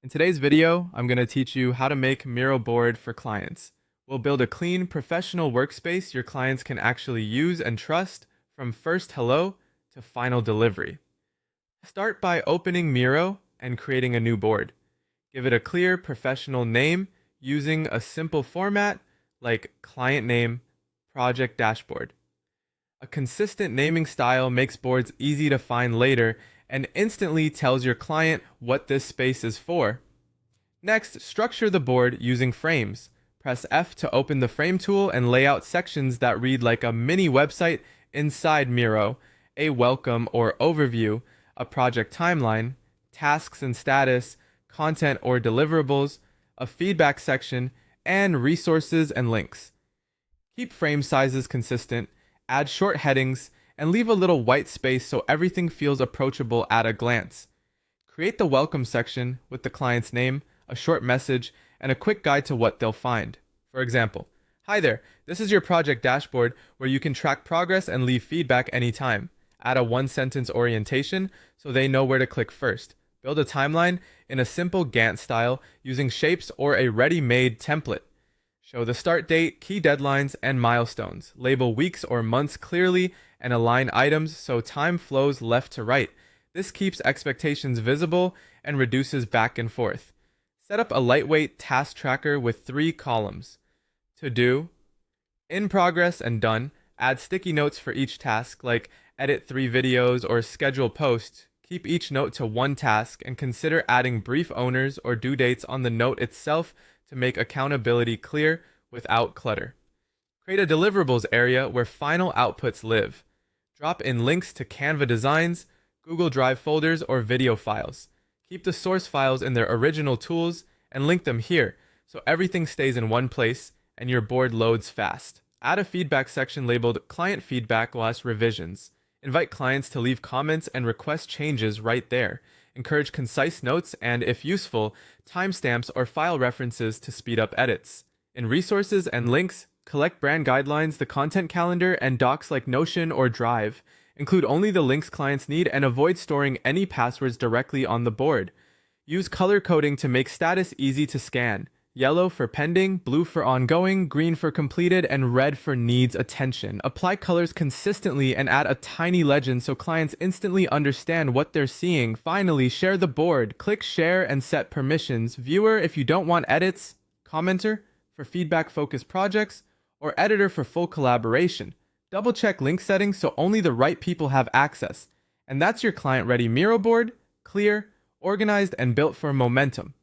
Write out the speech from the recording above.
In today's video, I'm going to teach you how to make Miro board for clients. We'll build a clean, professional workspace your clients can actually use and trust from first hello to final delivery. Start by opening Miro and creating a new board. Give it a clear, professional name using a simple format like client name, project dashboard. A consistent naming style makes boards easy to find later and instantly tells your client what this space is for. Next, structure the board using frames. Press F to open the frame tool and lay out sections that read like a mini website inside Miro, a welcome or overview, a project timeline, tasks and status, content or deliverables, a feedback section, and resources and links. Keep frame sizes consistent, add short headings, and leave a little white space so everything feels approachable at a glance. Create the welcome section with the client's name, a short message, and a quick guide to what they'll find. For example, "Hi there, this is your project dashboard where you can track progress and leave feedback anytime." Add a one-sentence orientation so they know where to click first. Build a timeline in a simple Gantt style using shapes or a ready-made template. Show the start date, key deadlines, and milestones. Label weeks or months clearly and align items so time flows left to right. This keeps expectations visible and reduces back and forth. Set up a lightweight task tracker with 3 columns. To do, in progress, and done. Add sticky notes for each task like edit 3 videos or schedule post. Keep each note to one task and consider adding brief owners or due dates on the note itself to make accountability clear without clutter. Create a deliverables area where final outputs live. Drop in links to Canva designs, Google Drive folders, or video files. Keep the source files in their original tools and link them here so everything stays in one place and your board loads fast. Add a feedback section labeled Client Feedback/Revisions. Invite clients to leave comments and request changes right there. Encourage concise notes and, if useful, timestamps or file references to speed up edits. In resources and links, collect brand guidelines, the content calendar, and docs like Notion or Drive. Include only the links clients need and avoid storing any passwords directly on the board. Use color coding to make status easy to scan. Yellow for pending, blue for ongoing, green for completed, and red for needs attention. Apply colors consistently and add a tiny legend so clients instantly understand what they're seeing. Finally, share the board. Click share and set permissions. Viewer if you don't want edits, commenter for feedback-focused projects, or editor for full collaboration. Double check link settings so only the right people have access. And that's your client-ready Miro board, clear, organized, and built for momentum.